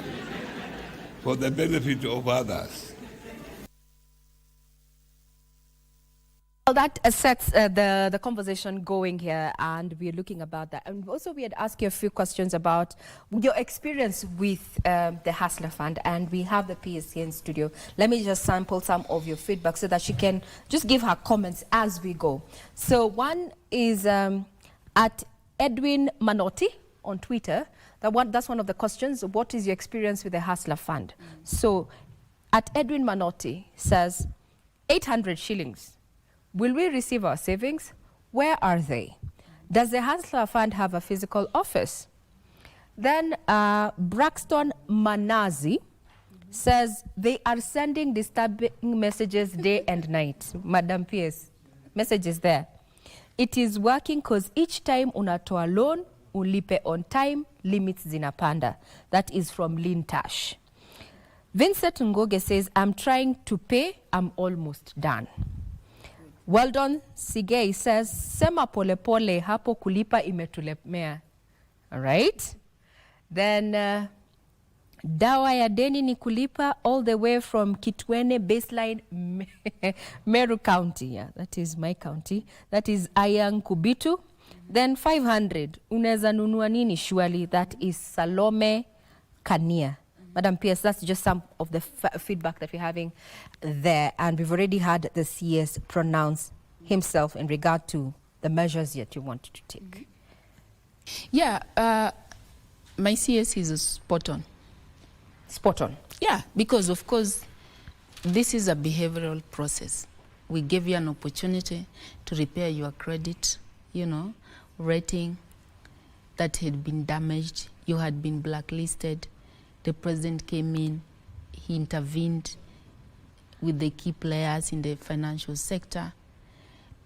for the benefit of others? Well, that sets the conversation going here, and we're looking about that. And also we had asked you a few questions about your experience with the Hustler Fund, and we have the PSC in studio. Let me just sample some of your feedback so that she can just give her comments as we go. So one is at Edwin Manotti on Twitter. That's one of the questions. What is your experience with the Hustler Fund? So at Edwin Manotti says, 800 shillings. Will we receive our savings? Where are they? Does the Hustler Fund have a physical office? Then Braxton Manazi says they are sending disturbing messages day and night. Madam PS, messages there. It is working because each time unatoa loan, ulipe on time, limits zinapanda. That is from Lintash. Vincent Ngoge says, I'm trying to pay, I'm almost done. Weldon Sigei says, sema pole pole hapo kulipa imetulemea. All right. Then dawa ya deni ni kulipa all the way from Kitwene Baseline, Meru County. Yeah, that is my county. That is Ayang Kubitu. Then 500. Unaweza nunua nini surely? That is Salome Kania. Madam PS, that's just some of the feedback that we're having there. And we've already had the CS pronounce himself in regard to the measures that you wanted to take. Yeah, my CS is spot on. Spot on? Yeah, because of course, this is a behavioral process. We gave you an opportunity to repair your credit, rating that had been damaged. You had been blacklisted. The president came in, he intervened with the key players in the financial sector.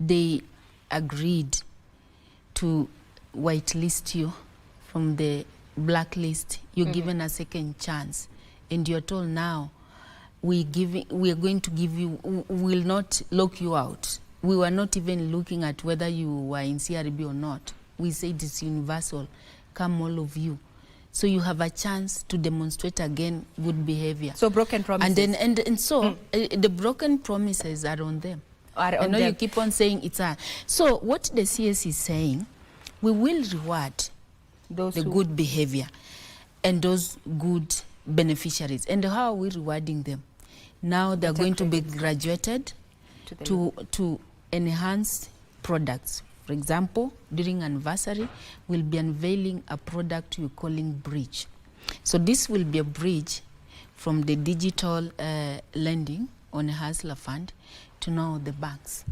They agreed to whitelist you from the blacklist. You're given a second chance. And you're told now, we are going to give you, we will not lock you out. We were not even looking at whether you were in CRB or not. We said it's universal. Come all of you. So you have a chance to demonstrate again good behavior. So broken promises. And so the broken promises are on them. I know you keep on saying it's a. So what the CS is saying, we will reward those the good behavior and those good beneficiaries. And how are we rewarding them? Now they're going to be graduated to enhance products. For example, during anniversary, we'll be unveiling a product we're calling Bridge. So this will be a bridge from the digital lending on a Hustler Fund to now the banks.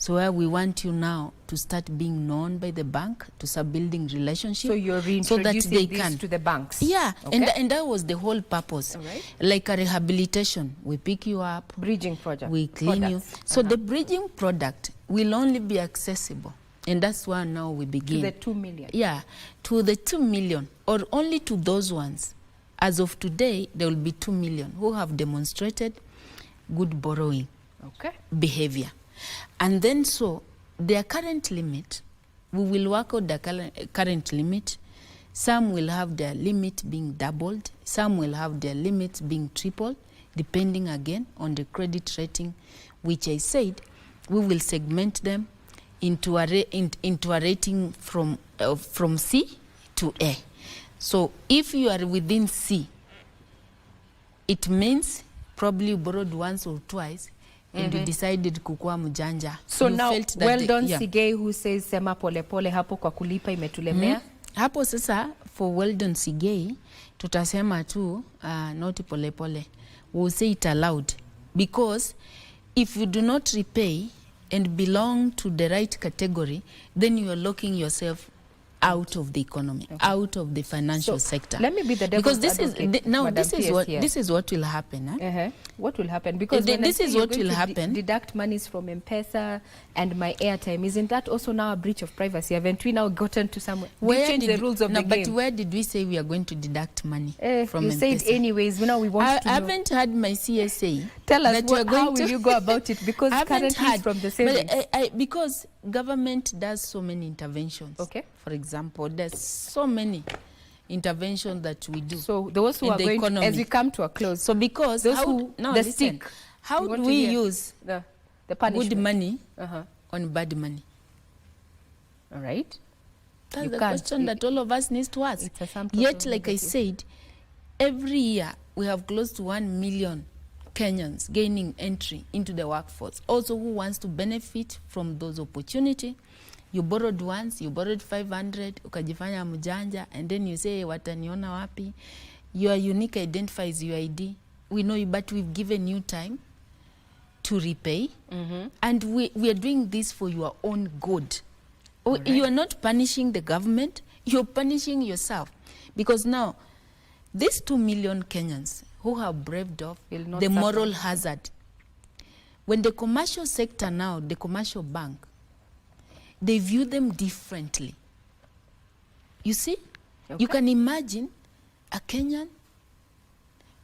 So where we want you now to start being known by the bank, to start building relationships. So you're reintroducing this to the banks? Yeah, Okay. and that was the whole purpose. All right. Like a rehabilitation, we pick you up. Bridging project. We clean Products. you. So the bridging product will only be accessible. And that's why now we begin. To the 2 million. Yeah, to the 2 million, or only to those ones. As of today, there will be 2 million who have demonstrated good borrowing behavior. And then so their current limit, we will work out the current limit. Some will have their limit being doubled. Some will have their limits being tripled, depending again on the credit rating, which I said we will segment them into a rating from C to A. So if you are within C, it means probably you borrowed once or twice and you decided kukua mjanja. So you now, felt that well done Sigei, who says sema pole pole hapo kwa kulipa imetulemea. Hapo sasa for well done Sigei tutasema tu not pole pole. We'll say it aloud, because if you do not repay and belong to the right category, then you are locking yourself out of the economy, out of the financial sector. Let me be the devil's because this is what will happen. What will happen? Because this is what will happen. Deduct monies from M-Pesa and my airtime. Isn't that also now a breach of privacy? Haven't we now gotten to somewhere? We changed the rules of the game. But where did we say we are going to deduct money from you M-Pesa? said anyways. Now we want to know. I haven't had my CSA. Tell us how will you go about it? Because currently it's from the savings. Because government does so many interventions. Okay. For example, there's so many interventions that we do. So those who are going to, as we come to a close. So because those stick. How do we use the punishment? Good money on bad money? All right. That's the question that all of us need to ask. Yet, like I said, every year we have close to 1 million Kenyans gaining entry into the workforce. Also, who wants to benefit from those opportunities. You borrowed once, you borrowed 500, ukajifanya mjanja, and then you say, wataniona wapi? Your unique identifier is your ID. We know you, but we've given you time to repay. And we are doing this for your own good. Right. You are not punishing the government, you're punishing yourself. Because now, these 2 million Kenyans who have braved off the moral hazard, when the commercial sector now, the commercial bank, they view them differently. You see? You can imagine a Kenyan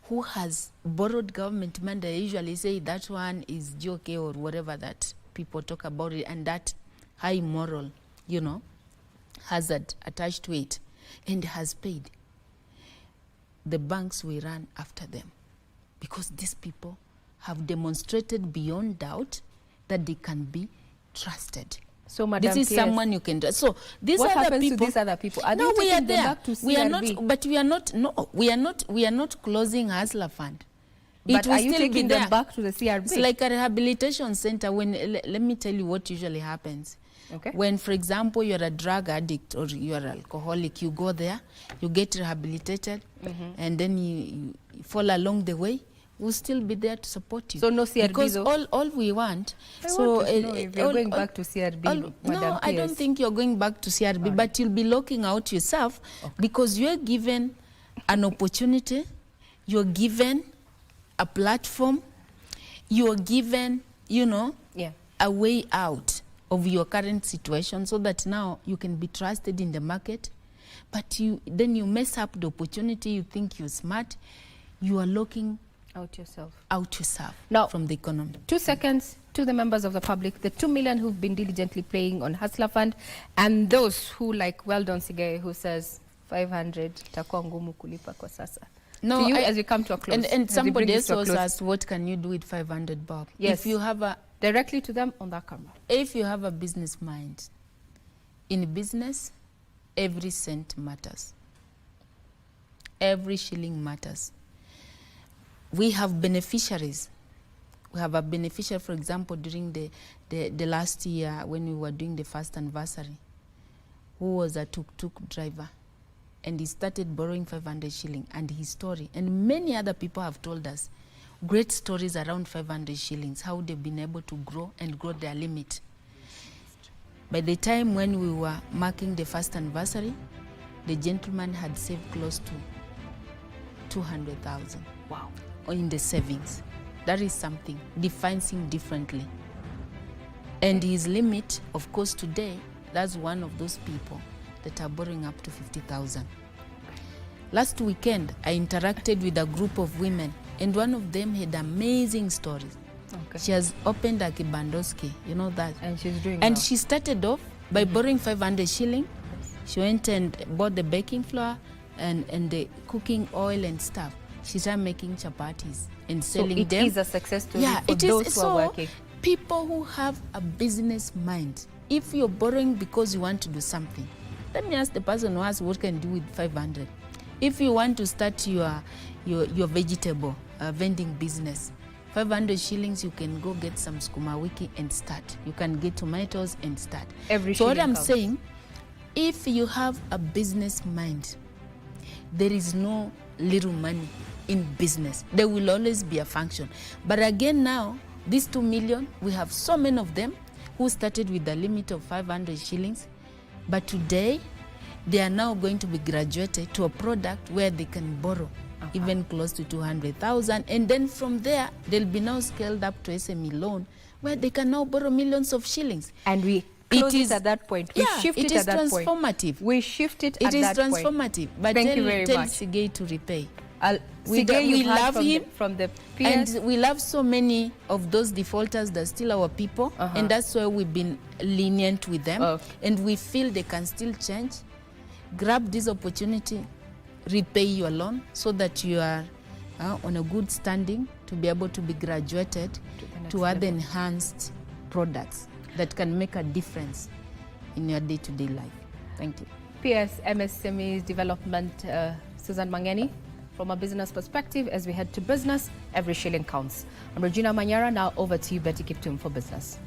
who has borrowed government money. They usually say that one is joke or whatever that people talk about it, and that high moral, hazard attached to it, and has paid. The banks will run after them because these people have demonstrated beyond doubt that they can be trusted. So, Madam this is someone you can trust. So these what other happens people, to these other people? Are no, they we are taking them there. back to CRB? We are not, but we are not. No, we are not closing Hustler Fund. But it will are you still taking be them there. back to the CRB? It's like a rehabilitation center. When let me tell you what usually happens. Okay. When, for example, you're a drug addict or you're an alcoholic, you go there, you get rehabilitated, and then you fall along the way. We'll still be there to support you. So no CRB because though? all we want. I want to know if you're going back to CRB. No, I don't think you're going back to CRB, but you'll be locking out yourself because you're given an opportunity, you're given a platform, you're given, a way out of your current situation so that now you can be trusted in the market. But then you mess up the opportunity, you think you're smart, you are locking out yourself now from the economy. 2 seconds to the members of the public, the 2 million who've been diligently playing on Hustler Fund, and those who, like Weldon Sigei, who says 500 takuwa ngumu kulipa kwa sasa. No, to you, as we come to a close. And somebody else also asked, what can you do with 500 bob? Yes. If you have directly to them on that camera. If you have a business mind, in business, every cent matters. Every shilling matters. We have beneficiaries. We have a beneficiary, for example, during the last year when we were doing the first anniversary, who was a tuk-tuk driver. And he started borrowing 500 shilling, and his story, and many other people have told us great stories around 500 shillings, how they've been able to grow and grow their limit. By the time when we were marking the first anniversary, the gentleman had saved close to 200,000. Wow. In the savings. That is something, defines him differently. And his limit, of course, today, that's one of those people that are borrowing up to 50,000. Last weekend, I interacted with a group of women, and one of them had amazing stories. Okay. She has opened a kibandoski, you know that. And she's doing And well. she started off by borrowing 500 shilling. She went and bought the baking flour and the cooking oil and stuff. She started making chapatis and selling them. So it is a success story Yeah, for it those is. who So are working. people who have a business mind, if you're borrowing because you want to do something, let me ask the person who asks, what can you do with 500? If you want to start your vegetable vending business, 500 shillings, you can go get some skuma wiki and start. You can get tomatoes and start. So what I'm saying, if you have a business mind, there is no little money in business. There will always be a function. But again now, these 2 million, we have so many of them who started with a limit of 500 shillings. But today, they are now going to be graduated to a product where they can borrow even close to 200,000. And then from there, they'll be now scaled up to SME loan where they can now borrow millions of shillings. And we close it at that point. We shift it at that point. It is transformative. We shift it at that point. It is transformative. But Thank you very tell much. Sigay to repay. We love him from the peers. And we love so many of those defaulters that are still our people. And that's why we've been lenient with them. And we feel they can still change. Grab this opportunity, repay your loan so that you are on a good standing to be able to be graduated to other enhanced products that can make a difference in your day-to-day life. Thank you. PS MSME's development, Susan Mang'eni, from a business perspective, as we head to business, every shilling counts. I'm Regina Manyara. Now over to you, Betty Kiptum, for business.